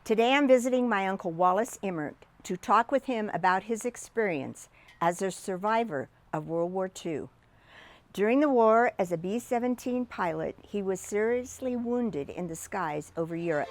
Today I'm visiting my Uncle Wallace Emmert to talk with him about his experience as a survivor of World War II. During the war, as a B-17 pilot, he was seriously wounded in the skies over Europe.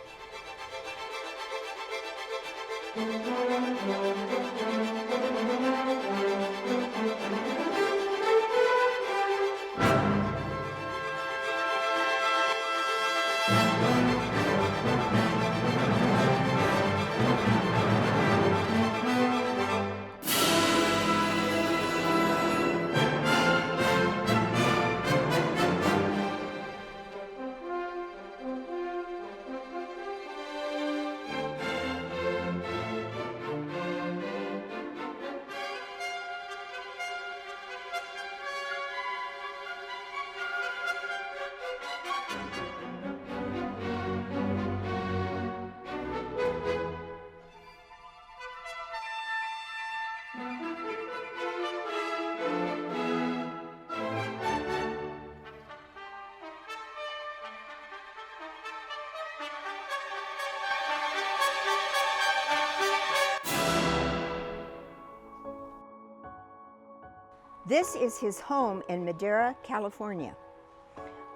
This is his home in Madera, California.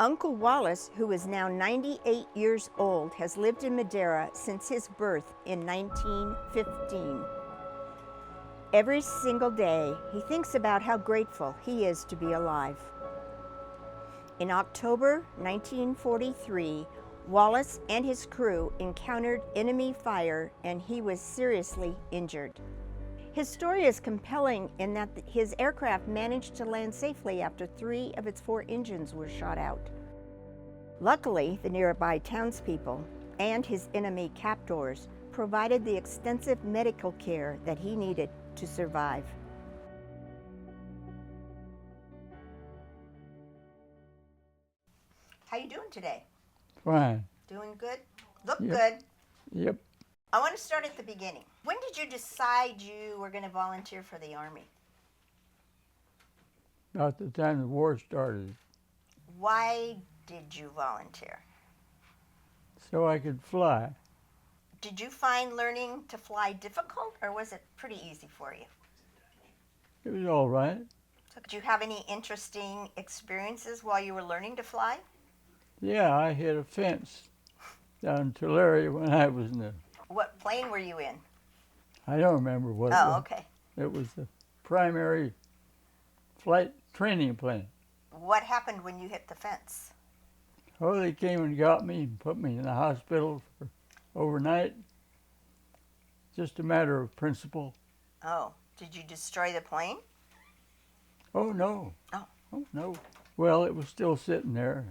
Uncle Wallace, who is now 98 years old, has lived in Madera since his birth in 1915. Every single day, he thinks about how grateful he is to be alive. In October 1943, Wallace and his crew encountered enemy fire and he was seriously injured. His story is compelling in that his aircraft managed to land safely after 3 of its 4 engines were shot out. Luckily, the nearby townspeople and his enemy captors provided the extensive medical care that he needed to survive. How you doing today? Fine. Doing good? Look Yep. good. Yep. I want to start at the beginning. When did you decide you were going to volunteer for the Army? About the time the war started, Why did you volunteer? so I could fly. Did you find learning to fly difficult, or was it pretty easy for you? It was all right. So did you have any interesting experiences while you were learning to fly? Yeah, I hit a fence down in Tulare when I was in the, What plane were you in? I don't remember what it Oh, was. okay. It was the primary flight training plane. What happened when you hit the fence? Oh, they came and got me and put me in the hospital for overnight. Just a matter of principle. Oh, did you destroy the plane? Oh, no. Oh. Oh, no. Well, it was still sitting there.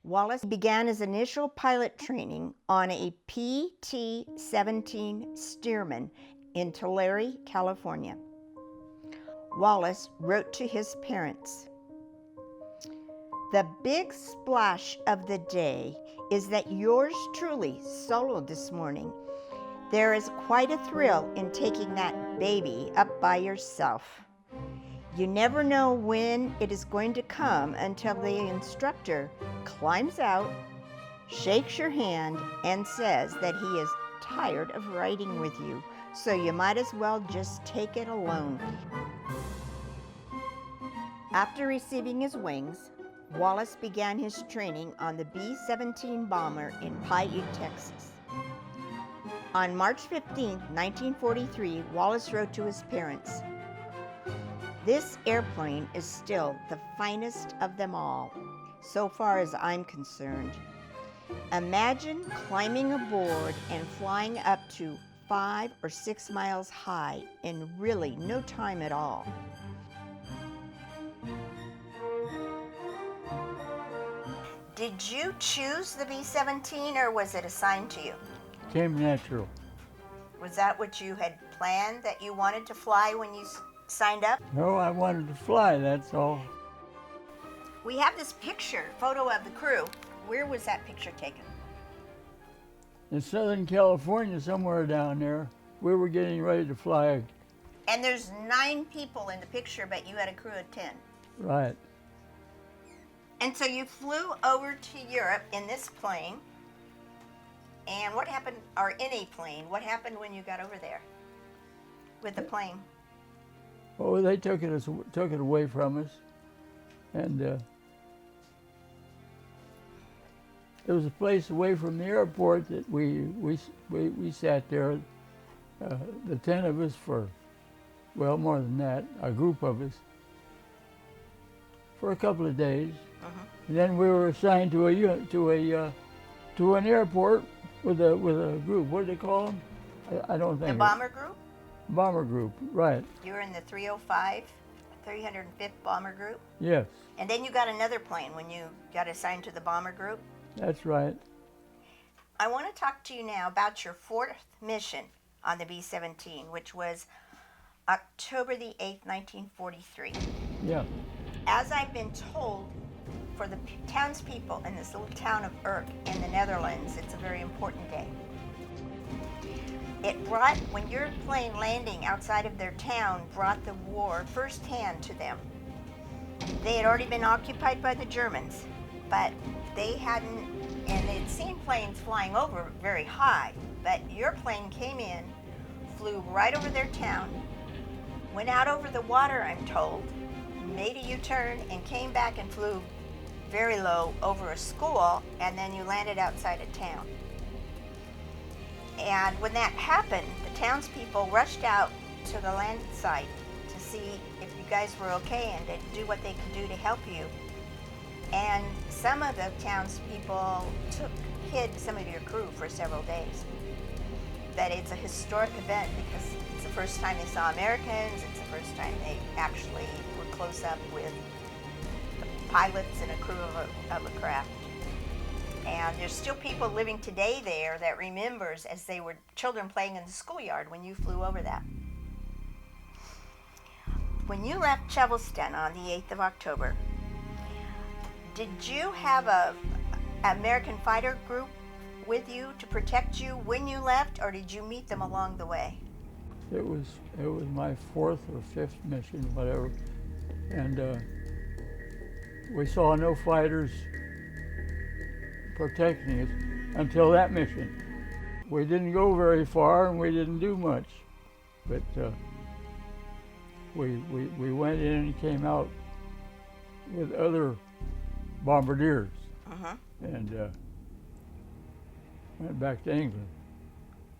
Wallace began his initial pilot training on a PT-17 Stearman in Tulare, California. Wallace wrote to his parents, "The big splash of the day is that yours truly soloed this morning. There is quite a thrill in taking that baby up by yourself. You never know when it is going to come until the instructor climbs out, shakes your hand, and says that he is tired of riding with you, so you might as well just take it alone." After receiving his wings, Wallace began his training on the B-17 bomber in Paiute, Texas. On March 15, 1943, Wallace wrote to his parents, "This airplane is still the finest of them all, so far as I'm concerned. Imagine climbing aboard and flying up to 5 or 6 miles high in really no time at all." Did you choose the B-17 or was it assigned to you? Came natural. Was that what you had planned that you wanted to fly when you signed up? No, I wanted to fly, that's all. We have this photo of the crew. Where was that picture taken? In Southern California, somewhere down there, we were getting ready to fly. And there's 9 people in the picture, but you had a crew of 10. Right. And so you flew over to Europe in this plane. And what happened, or in a plane, what happened when you got over there with the plane? Oh, they took it away from us, and there was a place away from the airport that we sat there, the 10 of us for, well, more than that, a group of us, for a couple of days. And then we were assigned to an airport with a group. What do they call them? I don't think. The bomber group? Bomber group, right. You were in the 305, 305th Bomber Group? Yes. And then you got another plane when you got assigned to the Bomber Group? That's right. I want to talk to you now about your fourth mission on the B-17, which was October the 8th, 1943. Yeah. As I've been told, for the townspeople in this little town of Urk in the Netherlands, it's a very important day. It brought, when your plane landing outside of their town, brought the war firsthand to them. They had already been occupied by the Germans, but they hadn't, and they'd seen planes flying over very high, but your plane came in, flew right over their town, went out over the water, I'm told, made a U-turn, and came back and flew very low over a school, and then you landed outside of town. And when that happened, the townspeople rushed out to the landing site to see if you guys were okay and to do what they could do to help you. And some of the townspeople hid some of your crew for several days. That it's a historic event because it's the first time they saw Americans, it's the first time they actually were close up with pilots and a crew of a craft. And there's still people living today there that remembers as they were children playing in the schoolyard when you flew over that. When you left Wollaston on the 8th of October, did you have an American fighter group with you to protect you when you left, or did you meet them along the way? It was my fourth or fifth mission, whatever, and we saw no fighters protecting us until that mission. We didn't go very far and we didn't do much, but we went in and came out with other bombardiers and went back to England.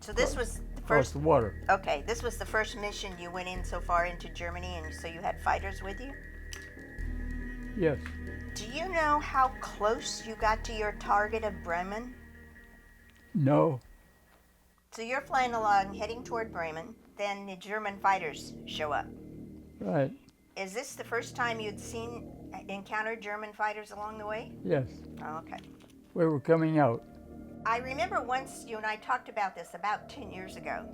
So this was the across first. the water. Okay, this was the first mission you went in so far into Germany, and so you had fighters with you? Yes. Do you know how close you got to your target of Bremen? No. So you're flying along, heading toward Bremen, then the German fighters show up. Right. Is this the first time you'd encountered German fighters along the way? Yes. Oh, okay. We were coming out. I remember once you and I talked about this about 10 years ago,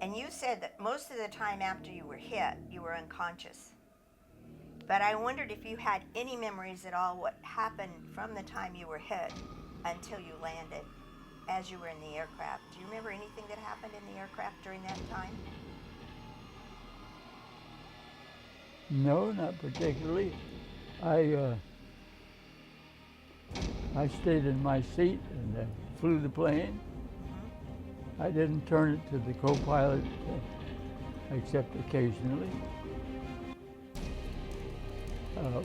and you said that most of the time after you were hit, you were unconscious. But I wondered if you had any memories at all what happened from the time you were hit until you landed as you were in the aircraft. Do you remember anything that happened in the aircraft during that time? No, not particularly. I stayed in my seat and flew the plane. I didn't turn it to the co-pilot except occasionally.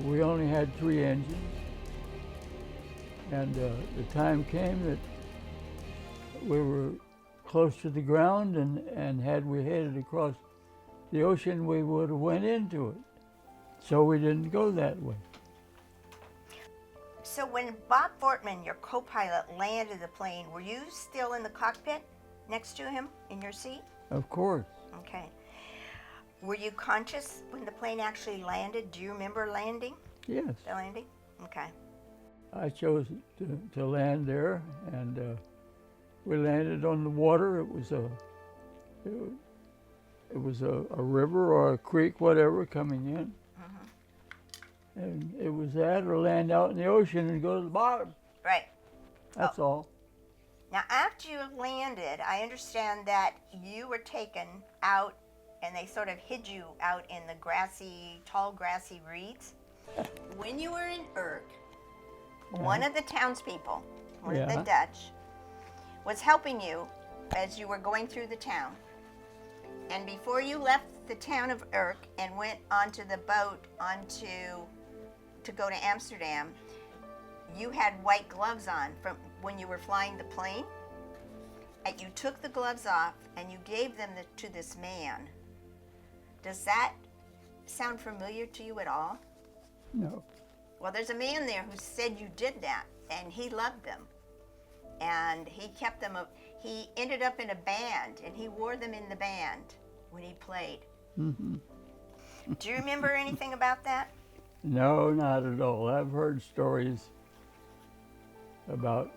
We only had 3 engines, and the time came that we were close to the ground, and had we headed across the ocean, we would have went into it. So we didn't go that way. So when Bob Fortman, your co-pilot, landed the plane, were you still in the cockpit next to him in your seat? Of course. Okay. Were you conscious when the plane actually landed? Do you remember landing? Yes. The landing? Okay. I chose to land there, and we landed on the water. It was a river or a creek, whatever, coming in. And it was that or land out in the ocean and go to the bottom. Right. That's all. Now, after you landed, I understand that you were taken out and they sort of hid you out in the tall grassy reeds. When you were in Urk, one of the townspeople, one of the Dutch, was helping you as you were going through the town. And before you left the town of Urk and went onto the boat to go to Amsterdam, you had white gloves on from when you were flying the plane. And you took the gloves off and you gave them to this man. Does that sound familiar to you at all? No. Well, there's a man there who said you did that, and he loved them. And he kept them, he ended up in a band, and he wore them in the band when he played. Mm-hmm. Do you remember anything about that? No, not at all. I've heard stories about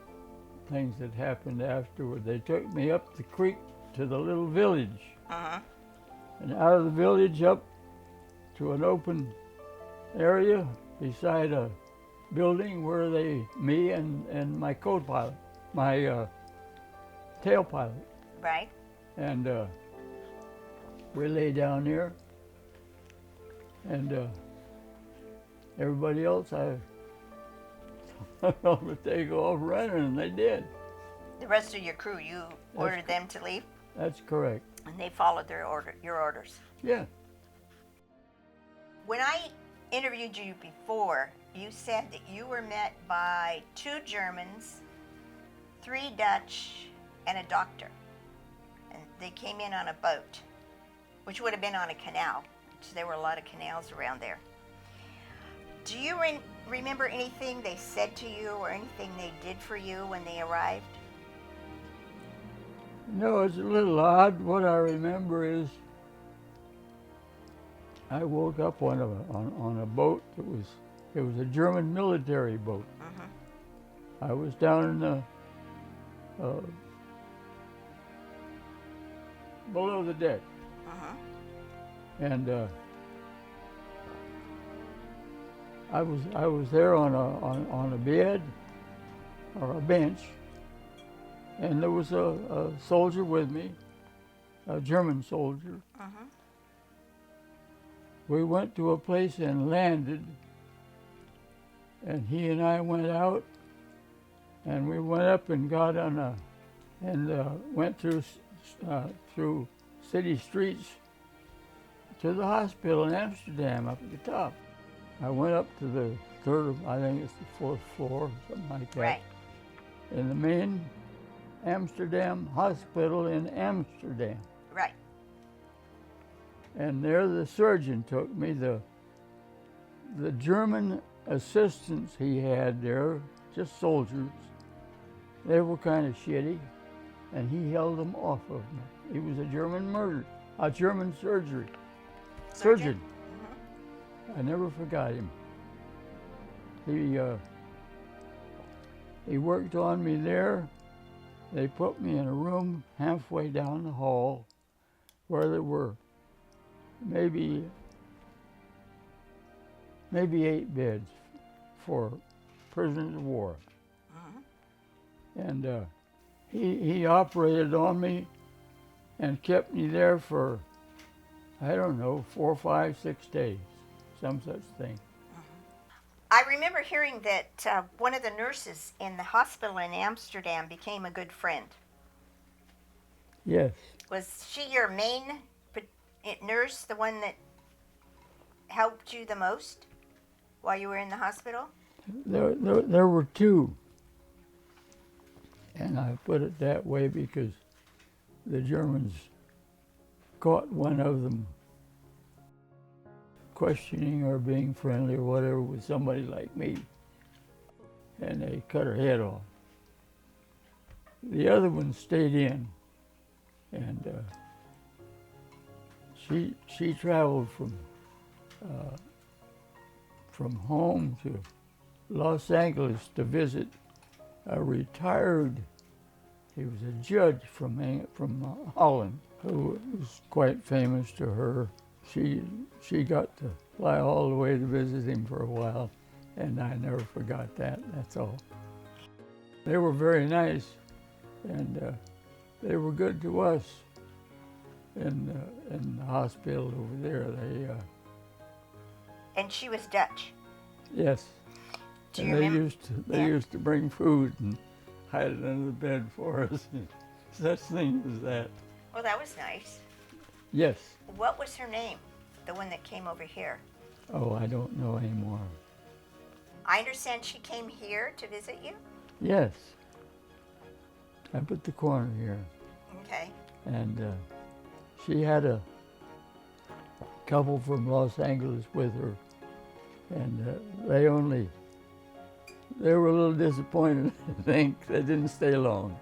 things that happened afterward. They took me up the creek to the little village. Uh-huh. And out of the village up to an open area beside a building where me and my co-pilot, my tail pilot. Right. And we lay down there, and everybody else, I told them to take off running, and they did. The rest of your crew, you ordered them to leave? That's correct. And they followed your orders? Yeah. When I interviewed you before, you said that you were met by 2 Germans, 3 Dutch, and a doctor. And they came in on a boat, which would have been on a canal, because there were a lot of canals around there. Do you remember anything they said to you or anything they did for you when they arrived? No, it's a little odd. What I remember is I woke up on a boat that it was a German military boat. Mm-hmm. I was down in the below the deck, and I was there on a bed or a bench, and there was a soldier with me, a German soldier. We went to a place and landed, and he and I went out, and we went up and got on went through city streets to the hospital in Amsterdam up at the top. I went up to the I think it's the 4th floor, something like that. Right. In the main Amsterdam hospital in Amsterdam. Right. And there the surgeon took me. The German assistants he had there, just soldiers, they were kind of shitty, and he held them off of me. He was a German surgeon. I never forgot him. He worked on me there. They put me in a room halfway down the hall where there were maybe 8 beds for prisoners of war. And he operated on me and kept me there for, I don't know, 4, 5, 6 days, some such thing. I remember hearing that one of the nurses in the hospital in Amsterdam became a good friend. Yes. Was she your main nurse, the one that helped you the most while you were in the hospital? There were 2. And I put it that way because the Germans caught one of them questioning or being friendly or whatever with somebody like me, and they cut her head off. The other one stayed in, and she traveled from home to Los Angeles to visit a retired, he was a judge from Holland, who was quite famous to her. She got to fly all the way to visit him for a while, and I never forgot that, that's all. They were very nice, and they were good to us in the hospital over there. And she was Dutch? Yes. Do you remember? They used to bring food, and hide it under the bed for us. Such things as that. Well, that was nice. Yes. What was her name, the one that came over here? Oh, I don't know anymore. I understand she came here to visit you? Yes. Up at the corner here. Okay. And she had a couple from Los Angeles with her. And they were a little disappointed, I think. They didn't stay long.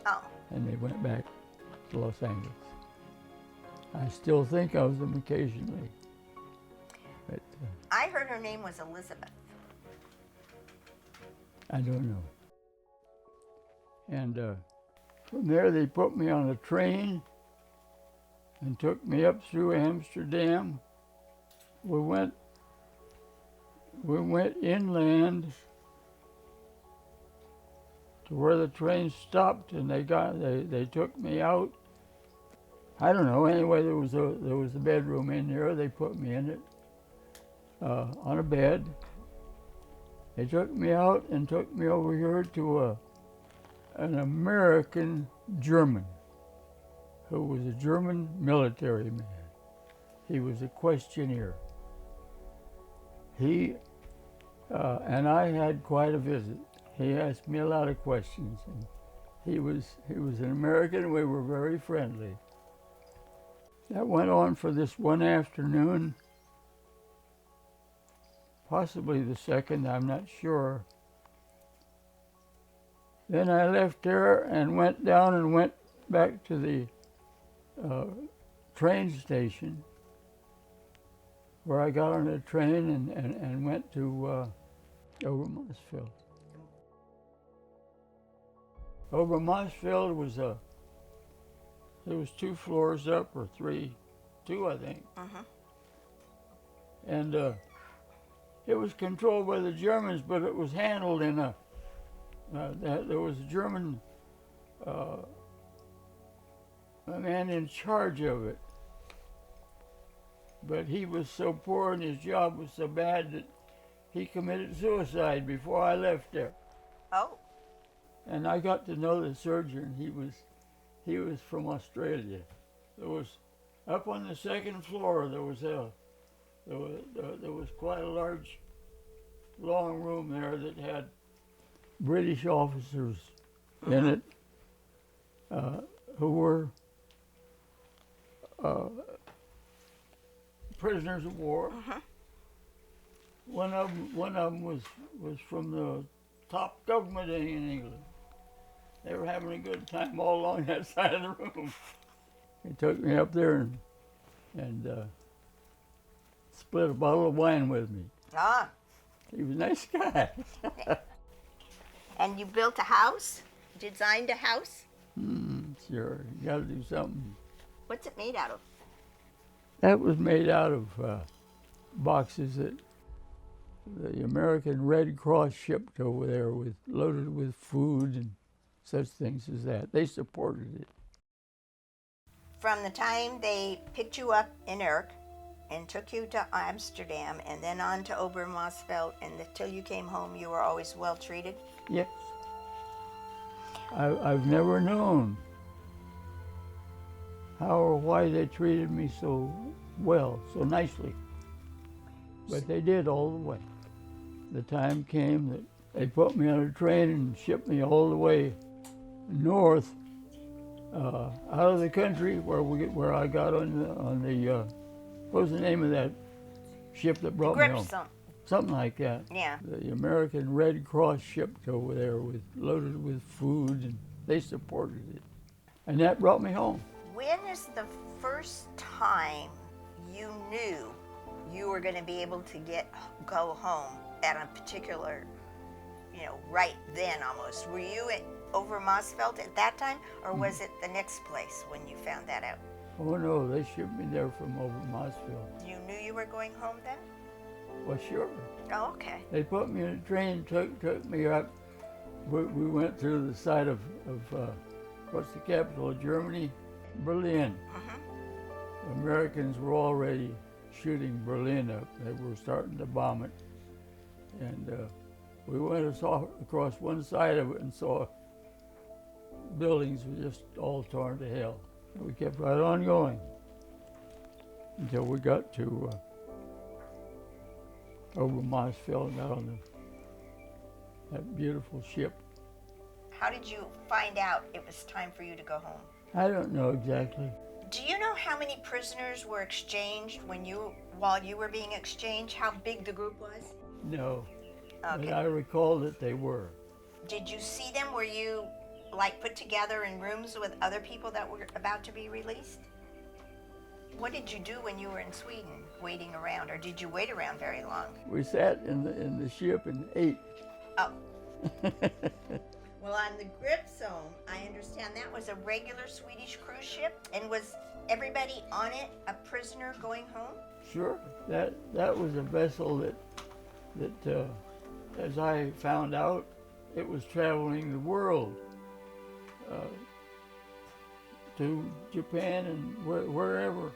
Oh. And they went back to Los Angeles. I still think of them occasionally. But I heard her name was Elizabeth. I don't know. And from there they put me on a train and took me up through Amsterdam. We went inland to where the train stopped, and they took me out. I don't know. Anyway, there was a bedroom in there. They put me in it on a bed. They took me out and took me over here to an American German who was a German military man. He was a questionnaire. He and I had quite a visit. He asked me a lot of questions, and he was an American. We were very friendly. That went on for this one afternoon, possibly the second, I'm not sure. Then I left there and went down and went back to the train station, where I got on a train and went to Obermarsfeld. Obermarsfeld was there was 2 floors up, or 3, 2 I think. Uh-huh. And it was controlled by the Germans, but it was handled in a, there was a German a man in charge of it. But he was so poor and his job was so bad that he committed suicide before I left there. Oh. And I got to know the surgeon. He was from Australia. There was, up on the 2nd floor, there was quite a large, long room there that had British officers in it who were prisoners of war. Uh-huh. One of them was from the top government in England. They were having a good time all along that side of the room. He took me up there and split a bottle of wine with me. Ah. He was a nice guy. And you built a house? Designed a house? Sure, you got to do something. What's it made out of? That was made out of boxes that the American Red Cross shipped over there, loaded with food and such things as that. They supported it. From the time they picked you up in Urk and took you to Amsterdam and then on to Obermarsfeld, and until you came home, you were always well treated? Yes. I've never known how or why they treated me so well, so nicely. But they did all the way. The time came that they put me on a train and shipped me all the way north, out of the country, where I got on the what was the name of that ship that brought me home? Something like that. Yeah. The American Red Cross shipped over there loaded with food, and they supported it. And that brought me home. When is the first time you knew you were going to be able to go home at a particular, right then almost? Were you at Obermarsfeld at that time, or was it the next place when you found that out? Oh no, they shipped me there from Obermarsfeld. You knew you were going home then? Well, sure. Oh, okay. They put me in a train, took me up. We went through the side of what's the capital of Germany? Berlin. The Americans were already shooting Berlin up. They were starting to bomb it. And we went across one side of it and saw buildings were just all torn to hell. We kept right on going until we got to over Mossville and got on that beautiful ship. How did you find out it was time for you to go home? I don't know exactly. Do you know how many prisoners were exchanged while you were being exchanged? How big the group was? No, Okay. but I recall that they were. Did you see them? Were you put together in rooms with other people that were about to be released? What did you do when you were in Sweden, waiting around, or did you wait around very long? We sat in the ship and ate. Oh. Well, on the Grip Zone, I understand that was a regular Swedish cruise ship, and was everybody on it a prisoner going home? Sure, that was a vessel that as I found out, it was traveling the world to Japan and wherever,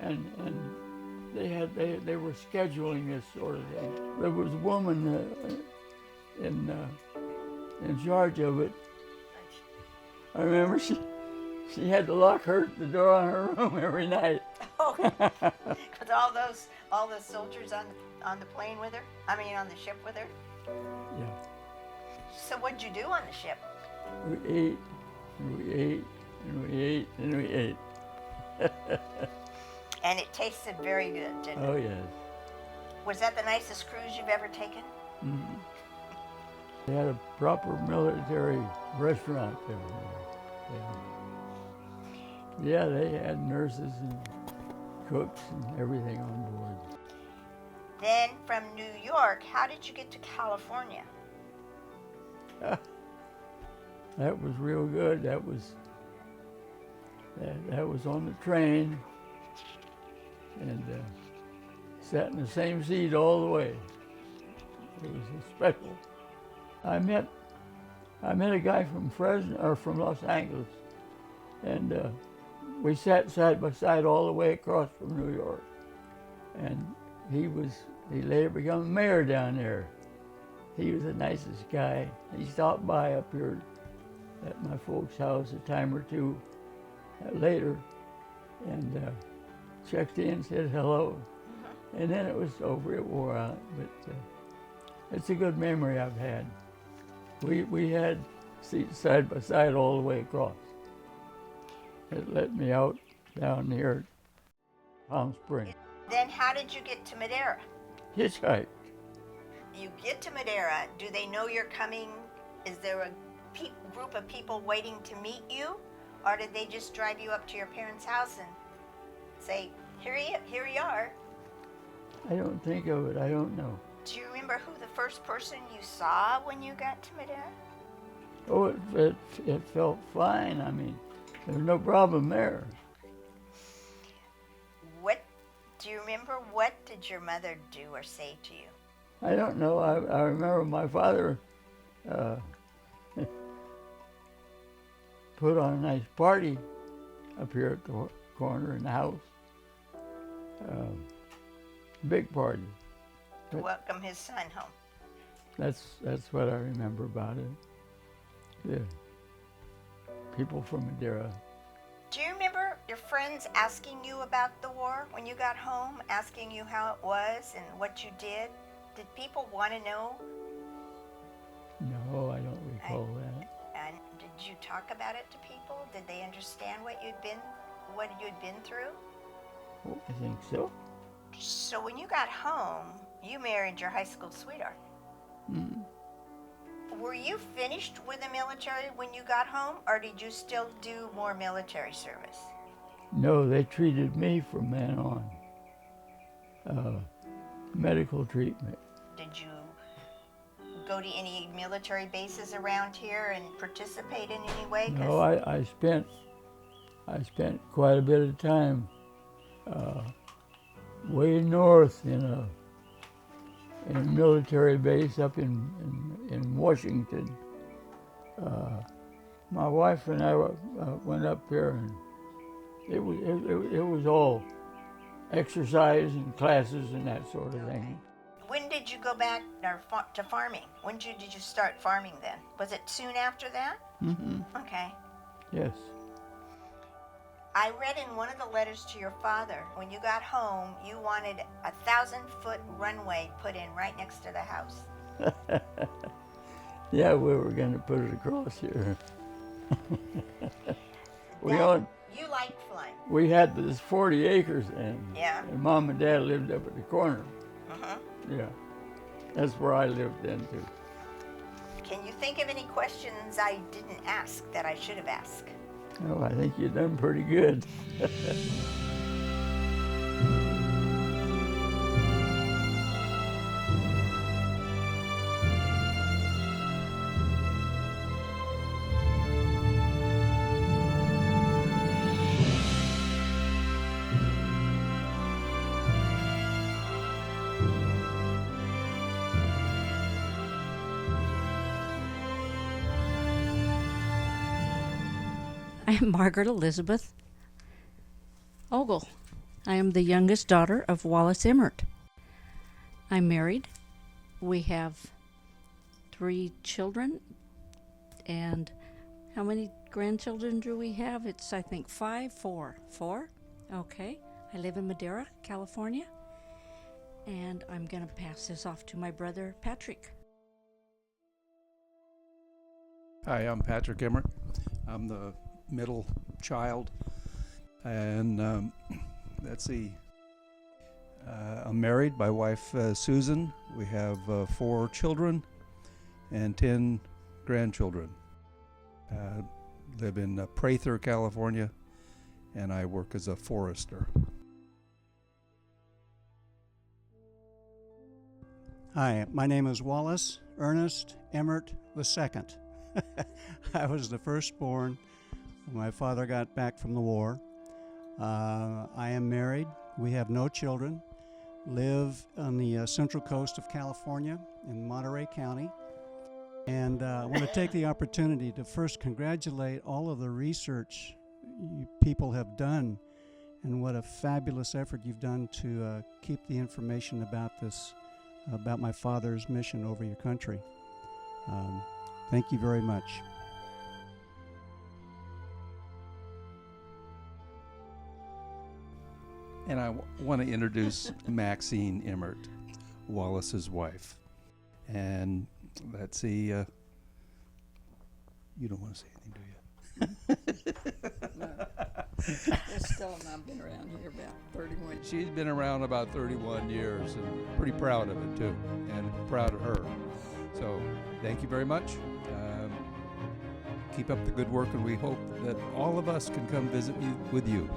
and they were scheduling this sort of thing. There was a woman in charge of it. I remember she had to lock the door on her room every night. Oh, with all those soldiers on the plane with her? I mean, on the ship with her? Yeah. So what'd you do on the ship? We ate, and we ate, and we ate, and we ate. And it tasted very good, didn't it? Oh, yes. Was that the nicest cruise you've ever taken? Mm-hmm. They had a proper military restaurant there. Yeah, they had nurses and cooks and everything on board. Then from New York, how did you get to California? That was real good. That was on the train, and sat in the same seat all the way. It was special. I met a guy from Fresno or from Los Angeles, and we sat side by side all the way across from New York. And he later became mayor down there. He was the nicest guy. He stopped by up here at my folks' house a time or two later, and checked in, said hello, and then it was over. It wore out, but it's a good memory I've had. We had seats side by side all the way across. It let me out down here at Palm Springs. Then how did you get to Madera? Hitchhiked. You get to Madera, do they know you're coming? Is there a group of people waiting to meet you? Or did they just drive you up to your parents' house and say, here you are? I don't think of it. I don't know. Do you remember who the first person you saw when you got to Madera? Oh, it felt fine. I mean, there was no problem there. Do you remember what did your mother do or say to you? I don't know. I remember my father put on a nice party up here at the corner in the house. Big party. To welcome his son home. That's what I remember about it. Yeah. People from Madera. Do you remember your friends asking you about the war when you got home, asking you how it was and what you did? Did people want to know? No, I don't recall that. And did you talk about it to people? Did they understand what you'd been through? Oh, I think so. So when you got home, you married your high school sweetheart. Mm-hmm. Were you finished with the military when you got home, or did you still do more military service? No, they treated me from then on. Medical treatment. Did you go to any military bases around here and participate in any way? No, I spent quite a bit of time way north in a military base up in Washington. My wife and I went up there, and it was all exercise and classes and that sort of thing. When did you go back to farming? When did you start farming then? Was it soon after that? Okay. Yes. I read in one of the letters to your father, when you got home, you wanted a 1,000-foot runway put in right next to the house. Yeah, we were going to put it across here. You liked flying. We had this 40 acres, and Mom and Dad lived up at the corner. Yeah, that's where I lived then too. Can you think of any questions I didn't ask that I should have asked? Oh, I think you've done pretty good. I am Margaret Elizabeth Ogle. I am the youngest daughter of Wallace Emmert. I'm married. We have 3 children. And how many grandchildren do we have? It's, I think, 4. Okay. I live in Madera, California. And I'm going to pass this off to my brother, Patrick. Hi, I'm Patrick Emmert. I'm the middle child, and let's see, I'm married. My wife Susan. We have 4 children and 10 grandchildren. Live in Prather, California, and I work as a forester. Hi, my name is Wallace Ernest Emmert II. I was the firstborn. My father got back from the war. I am married. We have no children. Live on the central coast of California in Monterey County. And I want to take the opportunity to first congratulate all of the research you people have done, and what a fabulous effort you've done to keep the information about this, about my father's mission over your country. Thank you very much. And I want to introduce Maxine Emmert, Wallace's wife. And let's see, you don't want to say anything, do you? No. Estelle and I've been around here about 31 years. She's been around about 31 years and pretty proud of it too, and proud of her. So thank you very much. Keep up the good work, and we hope that all of us can come visit with you.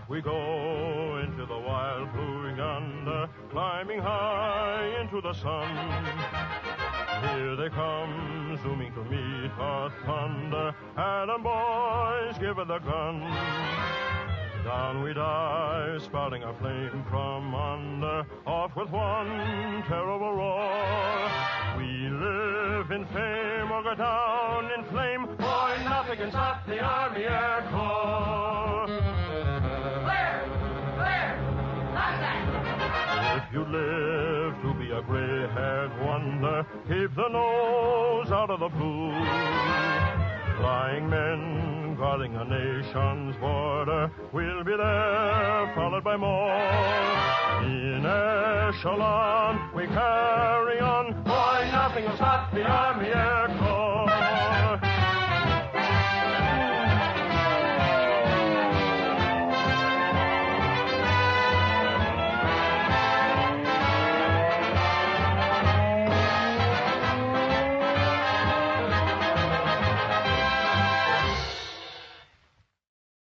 We go into the wild blue yonder, climbing high into the sun. Here they come, zooming to meet our thunder. Adam boys, give her the gun. Down we dive, spouting a flame from under, off with one terrible roar. We live in fame or go down in flame. Boy, nothing can stop the Army Air Corps. If you live to be a gray-haired wonder, keep the nose out of the blue. Flying men guarding a nation's border, we'll be there, followed by more. In echelon, we carry on. Boy, nothing will stop the Army Air Corps.